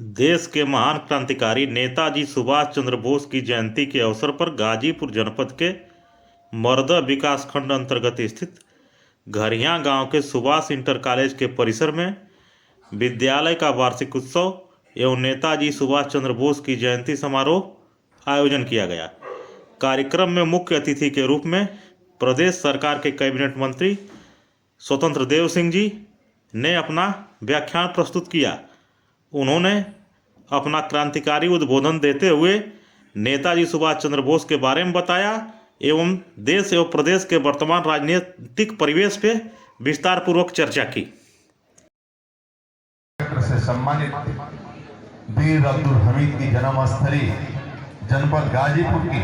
देश के महान क्रांतिकारी नेताजी सुभाष चंद्र बोस की जयंती के अवसर पर गाजीपुर जनपद के मरदा विकासखंड अंतर्गत स्थित घरिया गांव के सुभाष इंटर कॉलेज के परिसर में विद्यालय का वार्षिक उत्सव एवं नेताजी सुभाष चंद्र बोस की जयंती समारोह आयोजन किया गया। कार्यक्रम में मुख्य अतिथि के रूप में प्रदेश सरकार के कैबिनेट मंत्री स्वतंत्र देव सिंह जी ने अपना व्याख्यान प्रस्तुत किया। उन्होंने अपना क्रांतिकारी उद्बोधन देते हुए नेताजी सुभाष चंद्र बोस के बारे में बताया एवं देश एवं प्रदेश के वर्तमान राजनीतिक परिवेश पे विस्तार पूर्वक चर्चा की। से सम्मानित वीर अब्दुल हमीद की जन्मस्थली जनपद गाजीपुर की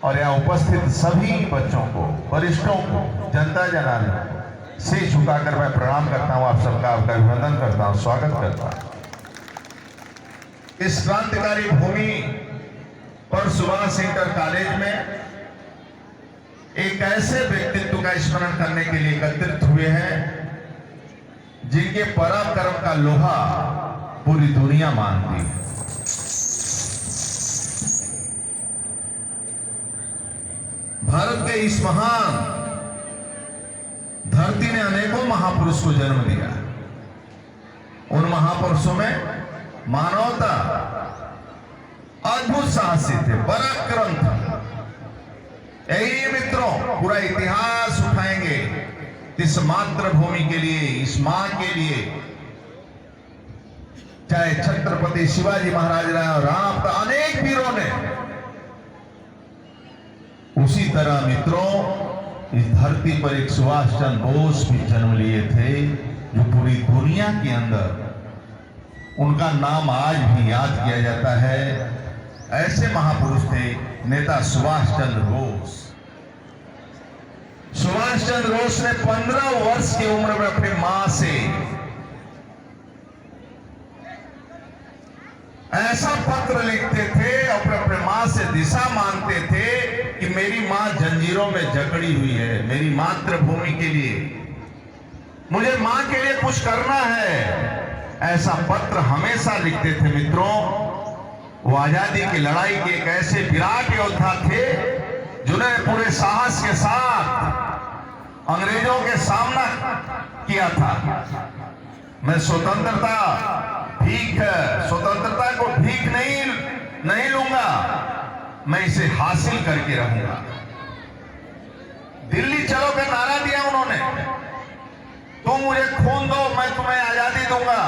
और यहाँ उपस्थित सभी बच्चों को, वरिष्ठों को, जनता जनार्दन से झुकाकर मैं प्रणाम करता हूँ। आप सबका अभिनंदन करता हूँ, स्वागत करता हूँ। इस क्रांतिकारी भूमि पर सुभाष इंटर कॉलेज में एक ऐसे व्यक्तित्व का स्मरण करने के लिए एकत्रित हुए हैं जिनके पराक्रम का लोहा पूरी दुनिया मानती है। भारत के इस महान धरती ने अनेकों महापुरुष को जन्म दिया। उन महापुरुषों में मानवता, अद्भुत साहसी थे, पराक्रम था। यही मित्रों पूरा इतिहास उठाएंगे इस मातृभूमि के लिए, इस मां के लिए, चाहे छत्रपति शिवाजी महाराज रहे और राम का अनेक वीरों ने। उसी तरह मित्रों इस धरती पर एक सुभाष चंद्र बोस भी जन्म लिए थे जो पूरी दुनिया के अंदर उनका नाम आज भी याद किया जाता है। ऐसे महापुरुष थे नेता सुभाष चंद्र बोस। सुभाष चंद्र बोस ने 15 वर्ष की उम्र में अपनी मां से ऐसा पत्र लिखते थे और अपने मां से दिशा मांगते थे कि मेरी मां जंजीरों में जकड़ी हुई है, मेरी मातृभूमि के लिए, मुझे मां के लिए कुछ करना है। ऐसा पत्र हमेशा लिखते थे मित्रों। वो आजादी की लड़ाई के एक ऐसे विराट योद्धा थे जिन्होंने पूरे साहस के साथ अंग्रेजों के सामना किया था। मैं स्वतंत्रता भीख है, स्वतंत्रता को भीख नहीं लूंगा, मैं इसे हासिल करके रहूंगा। दिल्ली चलो का नारा दिया उन्होंने, तुम मुझे खून दो मैं तुम्हें आजादी दूंगा।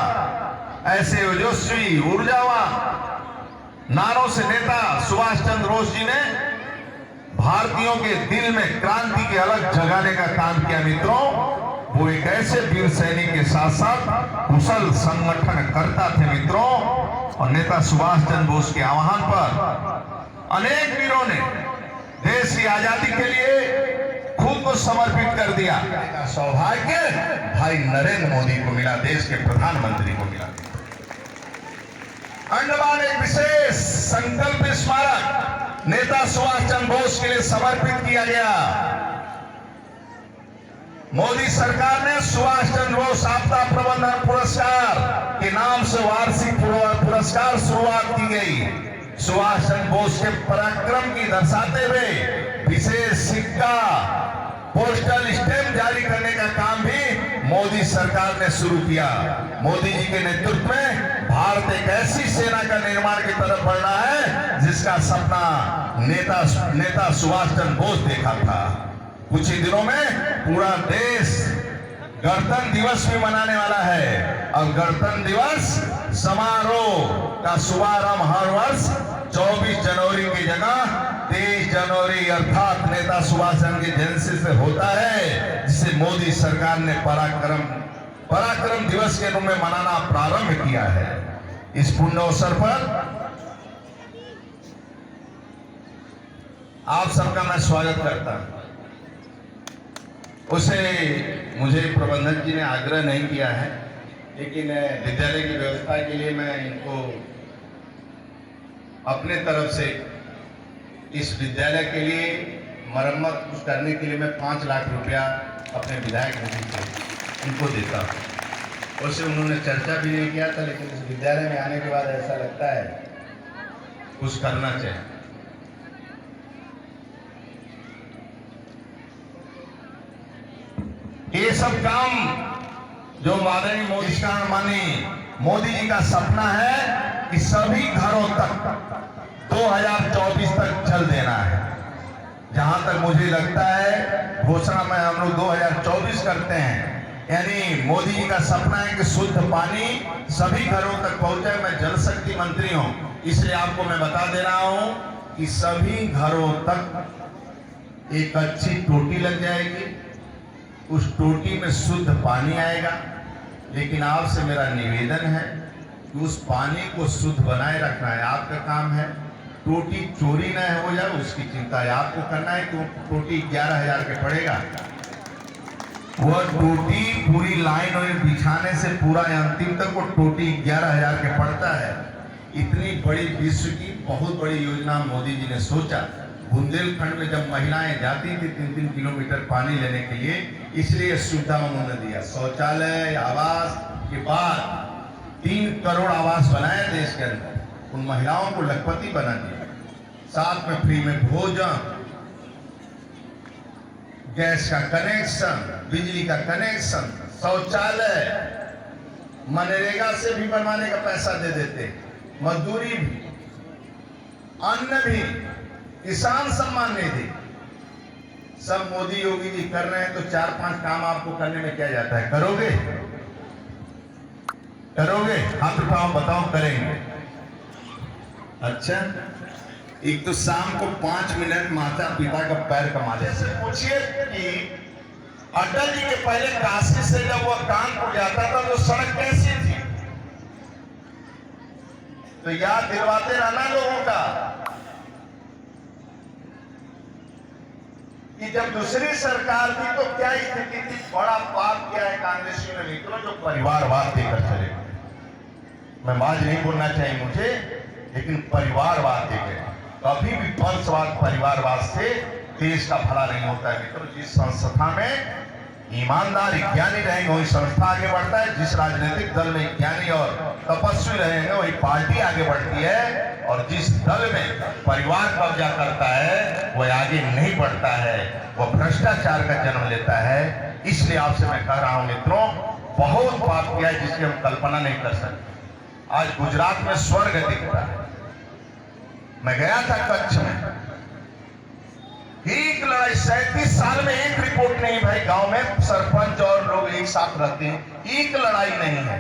ऐसे ओजस्वी ऊर्जावान नारों से नेता सुभाष चंद्र बोस जी ने भारतीयों के दिल में क्रांति की अलग जगाने का काम किया। मित्रों वो एक ऐसे वीर सैनिक के साथ साथ कुशल संगठन करता थे मित्रों। और नेता सुभाष चंद्र बोस के आह्वान पर अनेक वीरों ने देश की आजादी के लिए खुद को समर्पित कर दिया। सौभाग्य भाई नरेंद्र मोदी को मिला, देश के प्रधानमंत्री को मिला। अंडमान एक विशेष संकल्प स्मारक नेता सुभाष चंद्र बोस के लिए समर्पित किया गया। मोदी सरकार ने सुभाष चंद्र बोस आपदा प्रबंधन पुरस्कार के नाम से वार्षिक पुरस्कार शुरुआत की गई। सुभाष चंद्र बोस के पराक्रम की दर्शाते हुए विशेष सिक्का, पोस्टल स्टैम्प जारी करने का काम भी मोदी सरकार ने शुरू किया। मोदी जी के नेतृत्व में भारत एक ऐसी सेना का निर्माण की तरफ बढ़ रहा है जिसका सपना नेता सुभाष चंद्र बोस देखा था। कुछ ही दिनों में पूरा देश गणतंत्र दिवस भी मनाने वाला है और गणतंत्र दिवस समारोह का शुभारंभ हर वर्ष 24 जनवरी की जगह 23 जनवरी अर्थात नेता सुभाष चंद्र की जयंती से होता है, जिसे मोदी सरकार ने पराक्रम दिवस के रूप में मनाना प्रारंभ किया है। इस पुण्य अवसर पर आप सबका मैं स्वागत करता हूं। उसे मुझे प्रबंधक जी ने आग्रह नहीं किया है, लेकिन विद्यालय की व्यवस्था के लिए मैं इनको अपने तरफ से इस विद्यालय के लिए मरम्मत कुछ करने के लिए मैं 5 लाख रुपया अपने विधायक निधि से इनको देता हूँ। वैसे उन्होंने चर्चा भी नहीं किया था, लेकिन इस विद्यालय में आने के बाद ऐसा लगता है कुछ करना चाहिए। ये सब काम जो माननीय मोदी जी का सपना है कि सभी घरों तक 2024 तक जल देना है। जहां तक मुझे लगता है घोषणा में हम लोग 2024 करते हैं, यानी मोदी जी का सपना है कि शुद्ध पानी सभी घरों तक पहुंचे। मैं जल शक्ति मंत्री हूं, इसलिए आपको मैं बता दे रहा हूं कि सभी घरों तक एक अच्छी टोटी लग जाएगी, उस टोटी में शुद्ध पानी आएगा। लेकिन आपसे मेरा निवेदन है कि उस पानी को शुद्ध बनाए रखना है, आपका काम है। टोटी चोरी न हो जाए उसकी चिंता है आपको करना है कि वो टोटी 11,000 के पड़ेगा। वह टोटी पूरी लाइन और बिछाने से पूरा अंतिम तक वो टोटी 11,000 के पड़ता है। इतनी बड़ी विश्व की बहुत बड़ी योजना मोदी जी ने सोचा। बुंदेलखंड में जब महिलाएं जाती थी 3-3 किलोमीटर पानी लेने के लिए, इसलिए सुविधा उन्होंने दिया। शौचालय आवास के बाद 3 करोड़ आवास बनाए देश के अंदर, उन महिलाओं को लखपति बना दिया। साथ में फ्री में भोजन, गैस का कनेक्शन, बिजली का कनेक्शन, शौचालय, मनरेगा से भी बनवाने का पैसा दे देते, मजदूरी भी, अन्न भी, किसान सम्मान निधि, सब मोदी योगी जी कर रहे हैं। तो 4-5 काम आपको करने में क्या जाता है? करोगे? करोगे? हाथ उठाओ, बताओ करेंगे। अच्छा, एक तो शाम को 5 मिनट माता पिता का पैर कमा दे। जैसे पूछिए कि अटल जी के पहले काशी से जब वह कानपुर जाता था तो सड़क कैसी थी? तो याद दिलवाते रहना लोगों का कि जब दूसरी सरकार थी तो क्या स्थिति थी। बड़ा पाप किया है कांग्रेसियों ने मित्रों, जो परिवारवाद देकर चले। मैं बात नहीं बोलना चाहिए मुझे, लेकिन परिवारवाद देकर कभी भी वंशवाद परिवारवाद से देश का भला नहीं होता है मित्रों। जिस संस्था में ईमानदार ज्ञानी रहेंगे वही संस्था आगे बढ़ता है। जिस राजनीतिक दल में ज्ञानी और तपस्वी रहेंगे वही पार्टी आगे बढ़ती है। और जिस दल में परिवार कब्जा करता है वह आगे नहीं बढ़ता है, वह भ्रष्टाचार का जन्म लेता है। इसलिए आपसे मैं कह रहा हूं मित्रों, बहुत पाप किया है जिसकी हम कल्पना नहीं कर सकते। आज गुजरात में स्वर्ग दिखता है। मैं गया था कच्छ में, एक लड़ाई 37 साल में एक रिपोर्ट नहीं भाई। गांव में सरपंच और लोग एक साथ रहते हैं, एक लड़ाई नहीं है।